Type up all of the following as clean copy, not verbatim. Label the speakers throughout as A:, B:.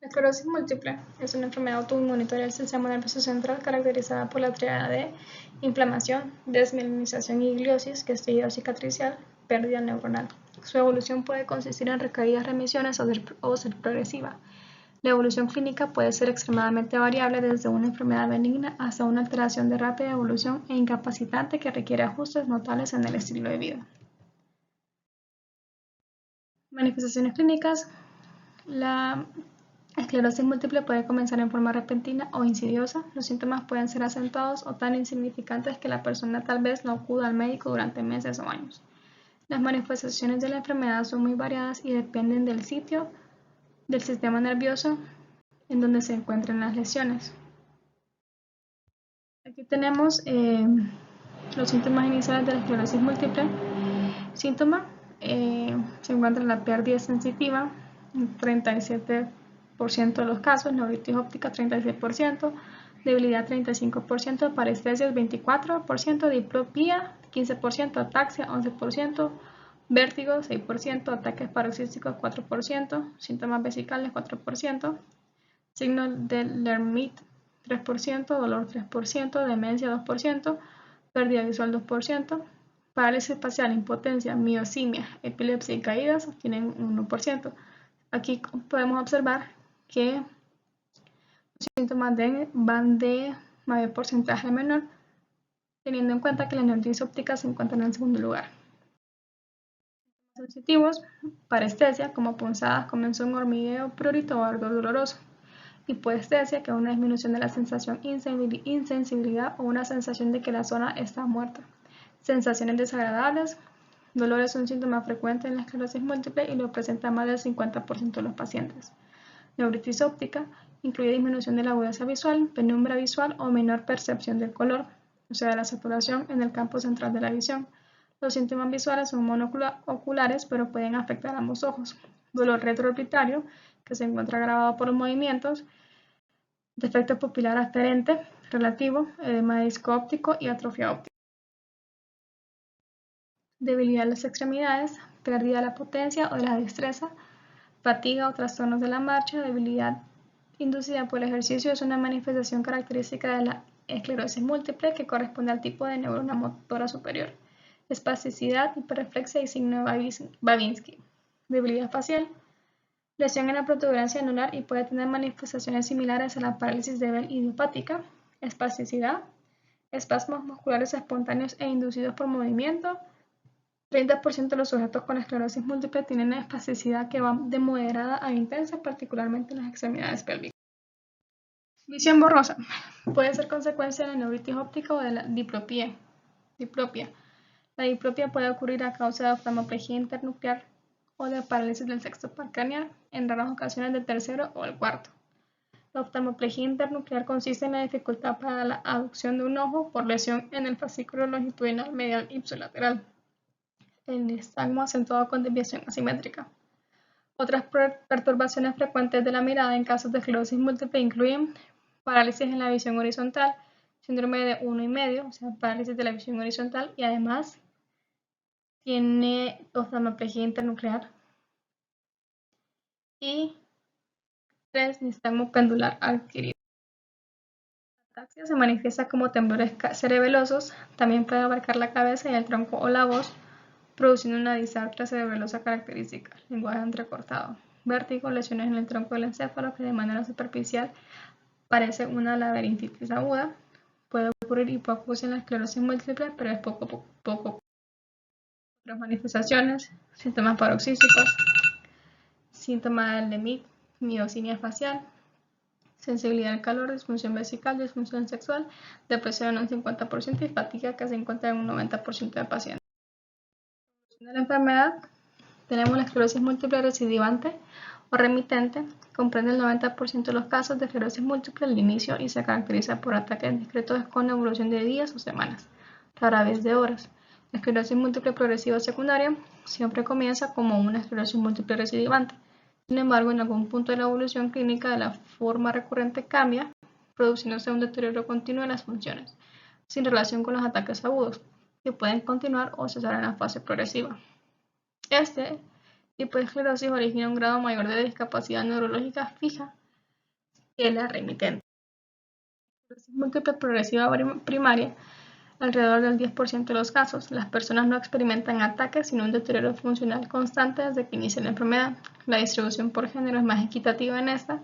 A: La esclerosis múltiple es una enfermedad autoinmunitaria del sistema nervioso central caracterizada por la tríada de inflamación, desmielinización y gliosis, que es tejido cicatricial, pérdida neuronal. Su evolución puede consistir en recaídas, remisiones o ser progresiva. La evolución clínica puede ser extremadamente variable, desde una enfermedad benigna hasta una alteración de rápida evolución e incapacitante que requiere ajustes notables en el estilo de vida. Manifestaciones clínicas. La esclerosis múltiple puede comenzar en forma repentina o insidiosa. Los síntomas pueden ser acentuados o tan insignificantes que la persona tal vez no acuda al médico durante meses o años. Las manifestaciones de la enfermedad son muy variadas y dependen del sitio del sistema nervioso en donde se encuentran las lesiones. Aquí tenemos los síntomas iniciales de la esclerosis múltiple. Síntoma, se encuentra la pérdida sensitiva, 37% de los casos, neuritis óptica 36%, debilidad 35%, parestesias 24%, diplopía 15%, ataxia 11%, vértigo 6%, ataques paroxísticos 4%, síntomas vesicales 4%, signo de Lermite 3%, dolor 3%, demencia 2%, pérdida visual 2%, parálisis facial, impotencia, miosimia, epilepsia y caídas tienen 1%. Aquí podemos observar que los síntomas van de mayor porcentaje a menor, teniendo en cuenta que la neuritis óptica se encuentra en el segundo lugar. Sensitivos, parestesia, como punzadas, comenzón, hormigueo, prurito o ardor doloroso. Hipoestesia, que es una disminución de la sensación, insensibilidad o una sensación de que la zona está muerta. Sensaciones desagradables. Dolor es un síntoma frecuente en la esclerosis múltiple y lo presenta más del 50% de los pacientes. Neuritis óptica incluye disminución de la agudeza visual, penumbra visual o menor percepción del color, o sea, de la saturación en el campo central de la visión. Los síntomas visuales son monoculares, pero pueden afectar ambos ojos. Dolor retroorbitario, que se encuentra agravado por los movimientos. Defecto pupilar aferente relativo, edema disco óptico y atrofia óptica. Debilidad de las extremidades, pérdida de la potencia o de la destreza, fatiga o trastornos de la marcha. Debilidad inducida por el ejercicio es una manifestación característica de la esclerosis múltiple que corresponde al tipo de neurona motora superior. Espasticidad, hiperreflexia y signo de Babinski. Debilidad facial, lesión en la protuberancia anular y puede tener manifestaciones similares a la parálisis de Bell idiopática. Espasticidad, espasmos musculares espontáneos e inducidos por movimiento. 30% de los sujetos con esclerosis múltiple tienen una espasticidad que va de moderada a intensa, particularmente en las extremidades pélvicas. Visión borrosa puede ser consecuencia de la neuritis óptica o de la diplopia. La diplopia puede ocurrir a causa de oftalmoplegia internuclear o de parálisis del sexto par craneal, en raras ocasiones del tercero o el cuarto. La oftalmoplegia internuclear consiste en la dificultad para la aducción de un ojo por lesión en el fascículo longitudinal medial ipsilateral. El nistagmo acentuado con desviación asimétrica. Otras perturbaciones frecuentes de la mirada en casos de esclerosis múltiple incluyen parálisis en la visión horizontal, síndrome de 1,5, o sea, parálisis de la visión horizontal, y además tiene oftalmoplegia internuclear. Y 3, nistagmo pendular adquirido. La ataxia se manifiesta como temblores cerebelosos, también puede abarcar la cabeza y el tronco o la voz, produciendo una disartria cerebelosa característica, lenguaje entrecortado, vértigo, lesiones en el tronco del encéfalo que de manera superficial parece una laberintitis aguda. Puede ocurrir hipoacusia en la esclerosis múltiple, pero es poco. Otras manifestaciones, síntomas paroxísticos, síntoma del Lemit, miocinia facial, sensibilidad al calor, disfunción vesical, disfunción sexual, depresión en un 50% y fatiga que se encuentra en un 90% de pacientes. De la enfermedad, tenemos la esclerosis múltiple recidivante o remitente, comprende el 90% de los casos de esclerosis múltiple al inicio y se caracteriza por ataques discretos con evolución de días o semanas, rara vez de horas. La esclerosis múltiple progresiva secundaria siempre comienza como una esclerosis múltiple recidivante. Sin embargo, en algún punto de la evolución clínica de la forma recurrente cambia, produciéndose un deterioro continuo de las funciones, sin relación con los ataques agudos, que pueden continuar o cesar en la fase progresiva. Este tipo de esclerosis origina un grado mayor de discapacidad neurológica fija que la remitente. Esclerosis múltiple progresiva primaria, alrededor del 10% de los casos, las personas no experimentan ataques sino un deterioro funcional constante desde que inicia la enfermedad. La distribución por género es más equitativa en esta.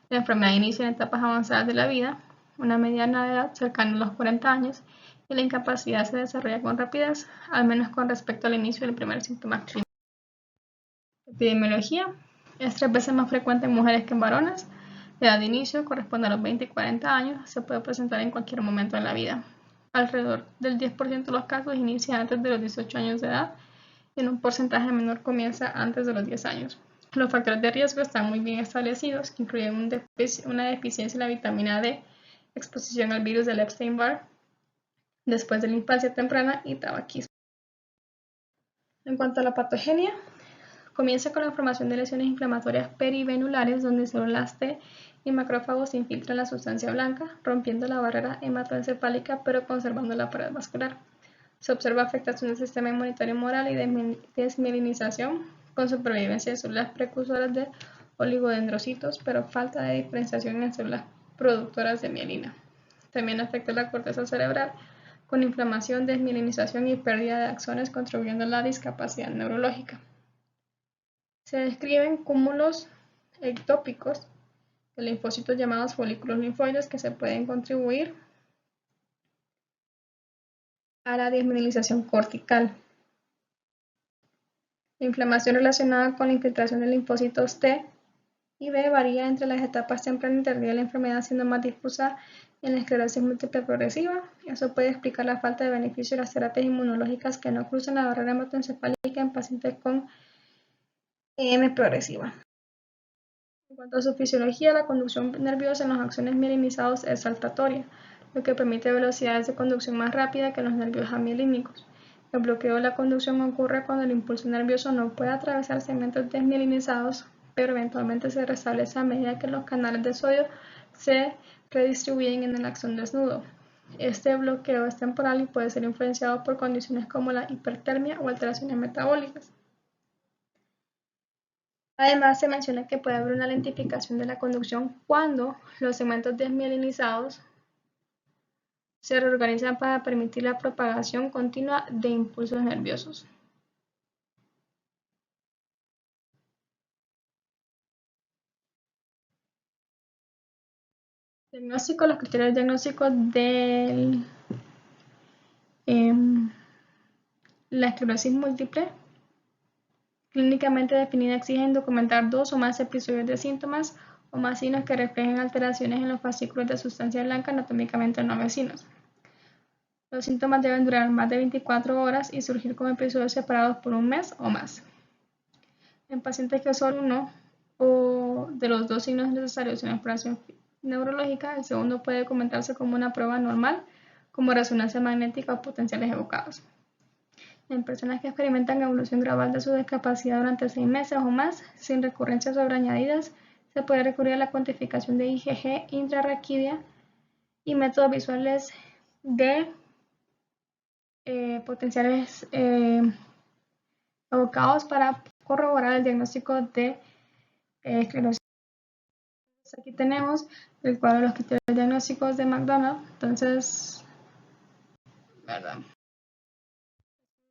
A: La enfermedad inicia en etapas avanzadas de la vida, una mediana de edad cercana a los 40 años, y la incapacidad se desarrolla con rapidez, al menos con respecto al inicio del primer síntoma clínico. Epidemiología es 3 veces más frecuente en mujeres que en varones. La edad de inicio corresponde a los 20 y 40 años, se puede presentar en cualquier momento en la vida. Alrededor del 10% de los casos inicia antes de los 18 años de edad y en un porcentaje menor comienza antes de los 10 años. Los factores de riesgo están muy bien establecidos, que incluyen una deficiencia en la vitamina D, exposición al virus del Epstein-Barr, después de la infancia temprana y tabaquismo. En cuanto a la patogenia, comienza con la formación de lesiones inflamatorias perivenulares donde células T y macrófagos infiltran la sustancia blanca, rompiendo la barrera hematoencefálica pero conservando la pared vascular. Se observa afectación del sistema inmunitario humoral y desmielinización con supervivencia de células precursoras de oligodendrocitos, pero falta de diferenciación en células productoras de mielina. También afecta la corteza cerebral con inflamación, desmielinización y pérdida de axones, contribuyendo a la discapacidad neurológica. Se describen cúmulos ectópicos de linfocitos llamados folículos linfoides que se pueden contribuir a la desmielinización cortical. La inflamación relacionada con la infiltración de linfocitos T y B varía entre las etapas temprana y tardía de la enfermedad, siendo más difusa en la esclerosis múltiple progresiva. Eso puede explicar la falta de beneficio de las terapias inmunológicas que no cruzan la barrera hematoencefálica en pacientes con EM progresiva. En cuanto a su fisiología, la conducción nerviosa en los axones mielinizados es saltatoria, lo que permite velocidades de conducción más rápidas que los nervios amielínicos. El bloqueo de la conducción ocurre cuando el impulso nervioso no puede atravesar segmentos desmielinizados, pero eventualmente se restablece a medida que los canales de sodio se redistribuyen en el axón desnudo. Este bloqueo es temporal y puede ser influenciado por condiciones como la hipertermia o alteraciones metabólicas. Además, se menciona que puede haber una lentificación de la conducción cuando los segmentos desmielinizados se reorganizan para permitir la propagación continua de impulsos nerviosos. Diagnóstico, los criterios diagnósticos de la esclerosis múltiple clínicamente definida exigen documentar 2 o más episodios de síntomas o más signos que reflejen alteraciones en los fascículos de sustancia blanca anatómicamente no vecinos. Los síntomas deben durar más de 24 horas y surgir como episodios separados por un mes o más. En pacientes que solo uno o de los 2 signos necesarios en la exploración neurológica, el segundo puede comentarse como una prueba normal, como resonancia magnética o potenciales evocados. En personas que experimentan evolución gradual de su discapacidad durante 6 meses o más, sin recurrencias sobreañadidas, se puede recurrir a la cuantificación de IgG intrarraquídea y métodos visuales de potenciales evocados para corroborar el diagnóstico de esclerosis. Aquí tenemos el cuadro de los criterios diagnósticos de McDonald. Entonces, ¿verdad?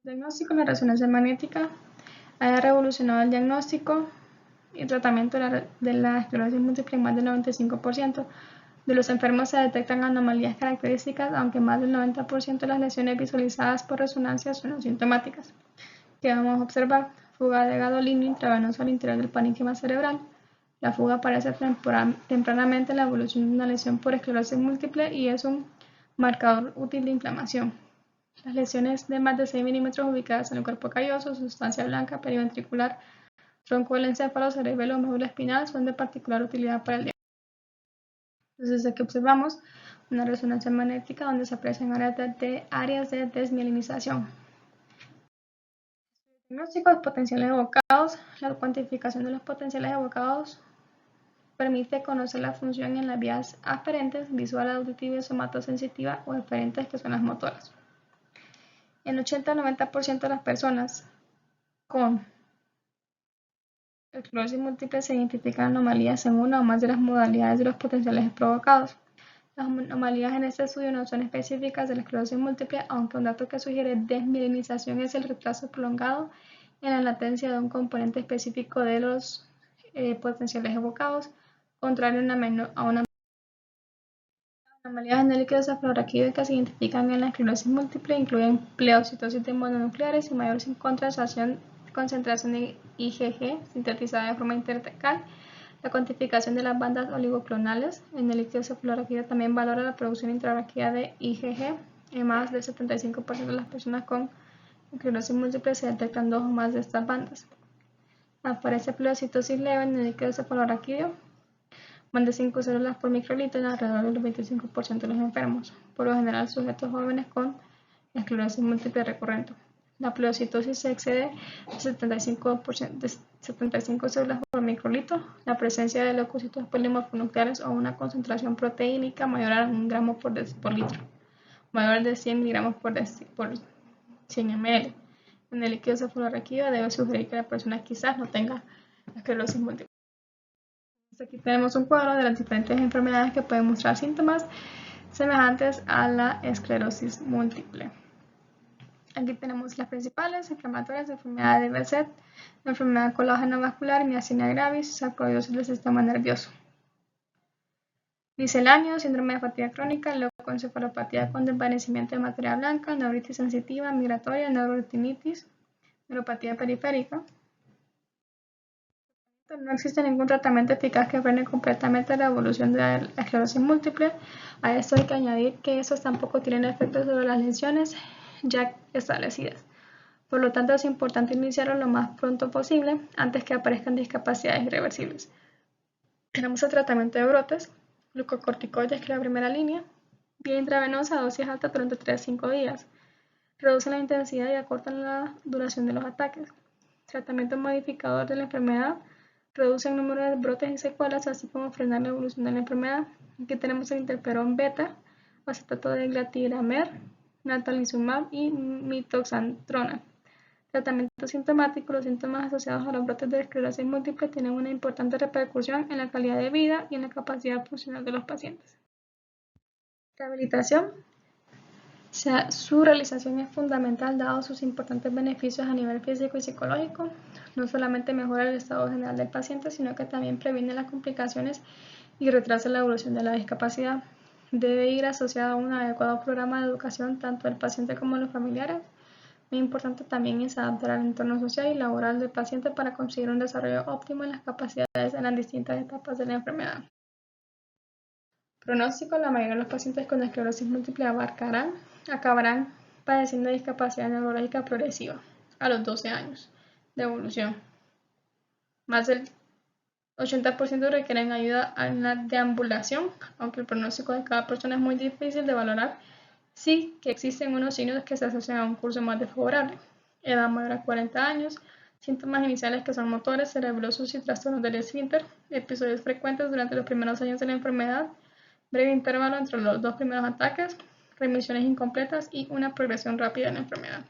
A: El diagnóstico, la resonancia magnética ha revolucionado el diagnóstico y tratamiento de la esclerosis múltiple en más del 95%. De los enfermos se detectan anomalías características, aunque más del 90% de las lesiones visualizadas por resonancia son asintomáticas. ¿Qué vamos a observar? Fuga de gadolínio intravenoso al interior del parénquima cerebral. La fuga aparece tempranamente en la evolución de una lesión por esclerosis múltiple y es un marcador útil de inflamación. Las lesiones de más de 6 milímetros ubicadas en el cuerpo calloso, sustancia blanca, periventricular, tronco del encéfalo, cerebelo o médula espinal son de particular utilidad para el diagnóstico. Entonces aquí observamos una resonancia magnética donde se aprecian áreas de desmielinización. Diagnóstico de potenciales evocados. La cuantificación de los potenciales evocados permite conocer la función en las vías aferentes, visual, auditiva y somatosensitiva o eferentes, que son las motoras. En 80-90% de las personas con esclerosis múltiple se identifican anomalías en una o más de las modalidades de los potenciales provocados. Las anomalías en este estudio no son específicas de la esclerosis múltiple, aunque un dato que sugiere desmielinización es el retraso prolongado en la latencia de un componente específico de los potenciales evocados, contrario a una anomalías en el líquido cefalorraquídeo que se identifican en la esclerosis múltiple incluyen pleocitosis de mononucleares y mayor concentración de IgG sintetizada de forma intertecal. La cuantificación de las bandas oligoclonales en el líquido cefalorraquídeo también valora la producción intrarraquídea de IgG. En más del 75% de las personas con esclerosis múltiple se detectan 2 o más de estas bandas. Aparece pleocitosis leve en el líquido cefalorraquídeo, más de 5 células por microlitro en alrededor del 25% de los enfermos, por lo general sujetos jóvenes con esclerosis múltiple recurrente. La pleocitosis se excede de 75 células por microlitro, la presencia de leucocitos polimorfonucleares o una concentración proteínica mayor a 1 gramo por litro, mayor de 100 miligramos por 100 ml. En el líquido cefalorraquídeo debe sugerir que la persona quizás no tenga esclerosis múltiple. Aquí tenemos un cuadro de las diferentes enfermedades que pueden mostrar síntomas semejantes a la esclerosis múltiple. Aquí tenemos las principales inflamatorias: enfermedad de Behçet, enfermedad colágeno vascular, miastenia gravis, sarcoidosis del sistema nervioso. Misceláneo: síndrome de fatiga crónica, leucoencefalopatía con desvanecimiento de materia blanca, neuritis sensitiva, migratoria, neuroretinitis, neuropatía periférica. No existe ningún tratamiento eficaz que frene completamente la evolución de la esclerosis múltiple. A esto hay que añadir que estos tampoco tienen efectos sobre las lesiones ya establecidas. Por lo tanto, es importante iniciarlo lo más pronto posible antes que aparezcan discapacidades irreversibles. Tenemos el tratamiento de brotes, glucocorticoides, que es la primera línea, vía intravenosa a dosis alta durante 3 a 5 días. Reducen la intensidad y acortan la duración de los ataques. Tratamiento modificador de la enfermedad: reduce el número de brotes y secuelas, así como frenar la evolución de la enfermedad. Aquí tenemos el interferón beta, acetato de glatiramer, natalizumab y mitoxantrona. Tratamiento sintomático: los síntomas asociados a los brotes de esclerosis múltiple tienen una importante repercusión en la calidad de vida y en la capacidad funcional de los pacientes. Rehabilitación: su realización es fundamental dado sus importantes beneficios a nivel físico y psicológico. No solamente mejora el estado general del paciente, sino que también previene las complicaciones y retrasa la evolución de la discapacidad. Debe ir asociado a un adecuado programa de educación tanto del paciente como de los familiares. Muy importante también es adaptar al entorno social y laboral del paciente para conseguir un desarrollo óptimo en las capacidades en las distintas etapas de la enfermedad. Pronóstico: la mayoría de los pacientes con esclerosis múltiple acabarán padeciendo discapacidad neurológica progresiva a los 12 años de evolución. Más del 80% requieren ayuda en la deambulación, aunque el pronóstico de cada persona es muy difícil de valorar. Sí que existen unos signos que se asocian a un curso más desfavorable: edad mayor a 40 años, síntomas iniciales que son motores, cerebrosos y trastornos del esfínter, episodios frecuentes durante los primeros años de la enfermedad, breve intervalo entre los 2 primeros ataques, remisiones incompletas y una progresión rápida de la enfermedad.